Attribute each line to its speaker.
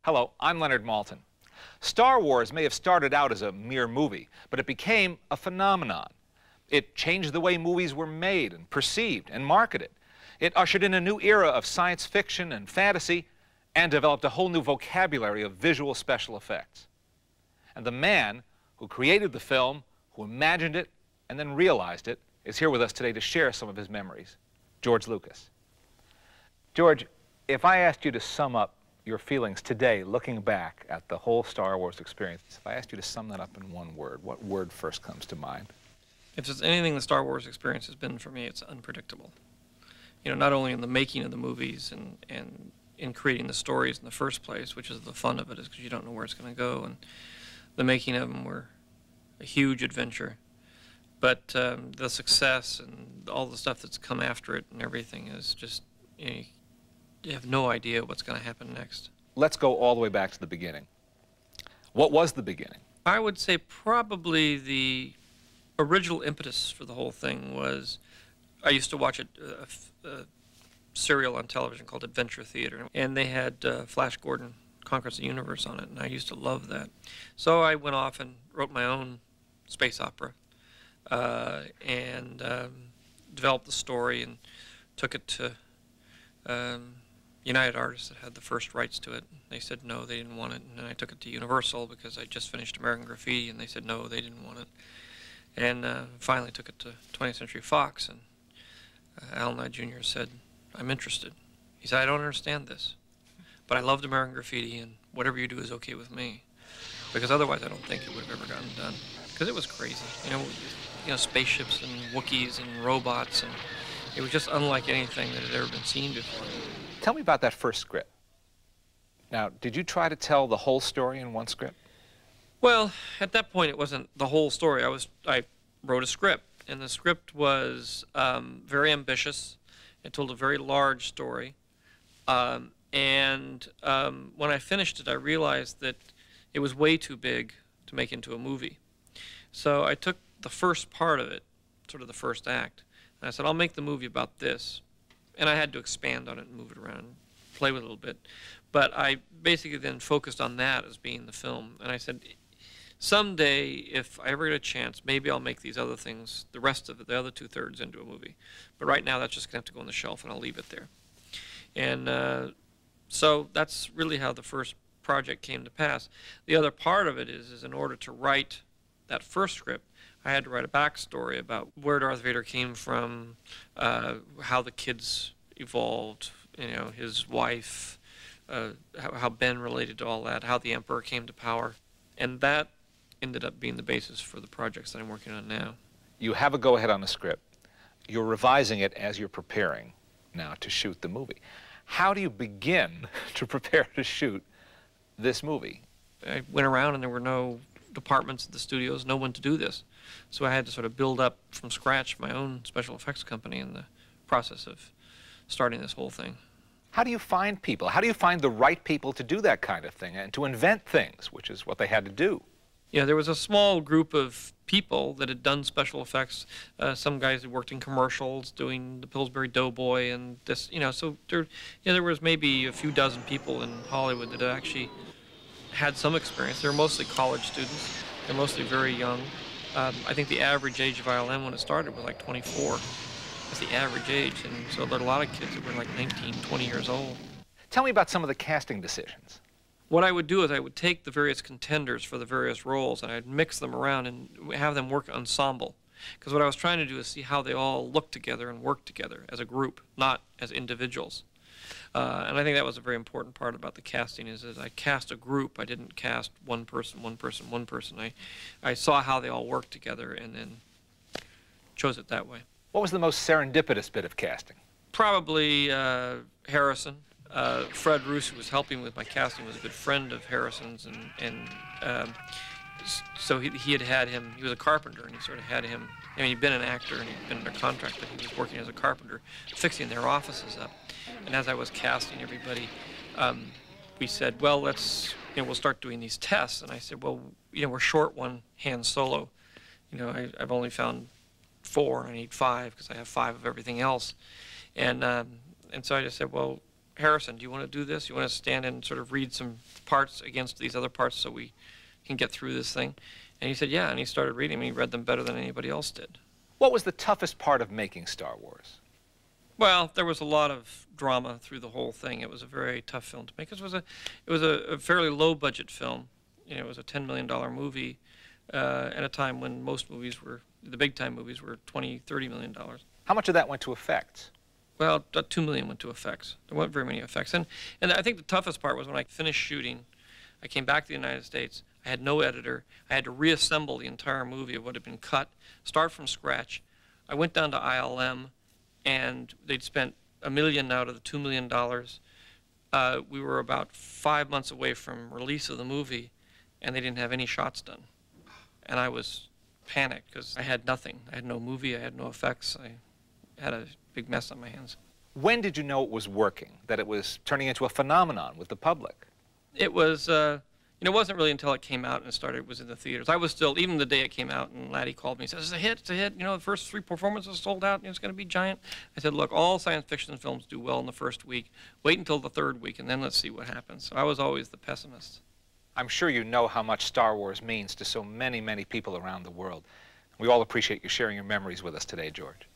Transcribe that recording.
Speaker 1: Hello, I'm Leonard Maltin. Star Wars may have started out as a mere movie, but it became a phenomenon. It changed the way movies were made and perceived and marketed. It ushered in a new era of science fiction and fantasy and developed a whole new vocabulary of visual special effects. And the man who created the film, who imagined it and then realized it, is here with us today to share some of his memories. George Lucas. George, if I asked you to sum up your feelings today, looking back at the whole Star Wars experience, if I asked you to sum that up in one word, what word first comes to mind?
Speaker 2: If there's anything the Star Wars experience has been for me, it's unpredictable. You know, not only in the making of the movies and in creating the stories in the first place, which is the fun of it, is because you don't know where it's going to go, and the making of them were a huge adventure. But the success and all the stuff that's come after it and everything is just, you know, you have no idea what's going to happen next.
Speaker 1: Let's go all the way back to the beginning. What was the beginning?
Speaker 2: I would say probably the original impetus for the whole thing was, I used to watch a serial on television called Adventure Theater, and they had Flash Gordon Conquers the Universe on it, and I used to love that. So I went off and wrote my own space opera and developed the story and took it to United Artists that had the first rights to it. They said no, they didn't want it, and then I took it to Universal because I just finished American Graffiti, and they said no, they didn't want it. And finally took it to 20th Century Fox, and Al Nye Jr. said, I'm interested. He said, I don't understand this, but I loved American Graffiti, and whatever you do is okay with me, because otherwise I don't think it would have ever gotten done, because it was crazy. You know, spaceships and Wookiees and robots, and it was just unlike anything that had ever been seen before.
Speaker 1: Tell me about that first script. Now, did you try to tell the whole story in one script?
Speaker 2: Well, at that point, it wasn't the whole story. I wrote a script, and the script was very ambitious. It told a very large story. When I finished it, I realized that it was way too big to make into a movie. So I took the first part of it, sort of the first act, and I said, I'll make the movie about this. And I had to expand on it and move it around, play with it a little bit. But I basically then focused on that as being the film. And I said, someday, if I ever get a chance, maybe I'll make these other things, the rest of it, the other two-thirds, into a movie. But right now, that's just going to have to go on the shelf, and I'll leave it there. And so that's really how the first project came to pass. The other part of it is in order to write that first script, I had to write a backstory about where Darth Vader came from, how the kids evolved, you know, his wife, how Ben related to all that, how the Emperor came to power. And that ended up being the basis for the projects that I'm working on now.
Speaker 1: You have a go-ahead on the script. You're revising it as you're preparing now to shoot the movie. How do you begin to prepare to shoot this movie?
Speaker 2: I went around and there were no departments at the studios, no one to do this. So I had to sort of build up from scratch my own special effects company in the process of starting this whole thing.
Speaker 1: How do you find people? How do you find the right people to do that kind of thing and to invent things, which is what they had to do?
Speaker 2: Yeah, there was a small group of people that had done special effects. Some guys had worked in commercials doing the Pillsbury Doughboy and this, you know, so there was maybe a few dozen people in Hollywood that actually had some experience. They were mostly college students. They're mostly very young. I think the average age of ILM when it started was like 24. That's the average age, and so there are a lot of kids that were like 19, 20 years old.
Speaker 1: Tell me about some of the casting decisions.
Speaker 2: What I would do is I would take the various contenders for the various roles and I'd mix them around and have them work ensemble. Because what I was trying to do is see how they all look together and work together as a group, not as individuals. And I think that was a very important part about the casting is I cast a group. I didn't cast one person, one person, one person. I saw how they all worked together and then chose it that way.
Speaker 1: What was the most serendipitous bit of casting?
Speaker 2: Probably Harrison. Fred Roos, who was helping with my casting, was a good friend of Harrison's, so he had him. He was a carpenter, and he sort of had him. I mean, he'd been an actor and he'd been under contract, but he was working as a carpenter, fixing their offices up. And as I was casting everybody, we said, well, we'll start doing these tests. And I said, well, we're short one Han Solo. I've only found 4, and I need 5 because I have 5 of everything else. And so I just said, well, Harrison, do you want to do this? You want to stand and sort of read some parts against these other parts so we can get through this thing? And he said, yeah, and he started reading them, and he read them better than anybody else did.
Speaker 1: What was the toughest part of making Star Wars?
Speaker 2: Well, there was a lot of drama through the whole thing. It was a very tough film to make. It was a fairly low-budget film. You know, it was a $10 million movie at a time when most movies were, the big-time movies were $20, $30 million.
Speaker 1: How much of that went to effects?
Speaker 2: Well, $2 million went to effects. There weren't very many effects. And I think the toughest part was when I finished shooting, I came back to the United States. I had no editor. I had to reassemble the entire movie of what had been cut, start from scratch. I went down to ILM, and they'd spent $1 million out of the $2 million. We were about 5 months away from release of the movie, and they didn't have any shots done. And I was panicked because I had nothing. I had no movie. I had no effects. I had a big mess on my hands.
Speaker 1: When did you know it was working, that it was turning into a phenomenon with the public?
Speaker 2: It was, you know, it wasn't really until it came out and it was in the theaters. I was still, even the day it came out, and Laddie called me and said, it's a hit, it's a hit. You know, the first 3 performances sold out, and it's going to be giant. I said, look, all science fiction films do well in the first week. Wait until the 3rd week, and then let's see what happens. So I was always the pessimist.
Speaker 1: I'm sure you know how much Star Wars means to so many, many people around the world. We all appreciate you sharing your memories with us today, George.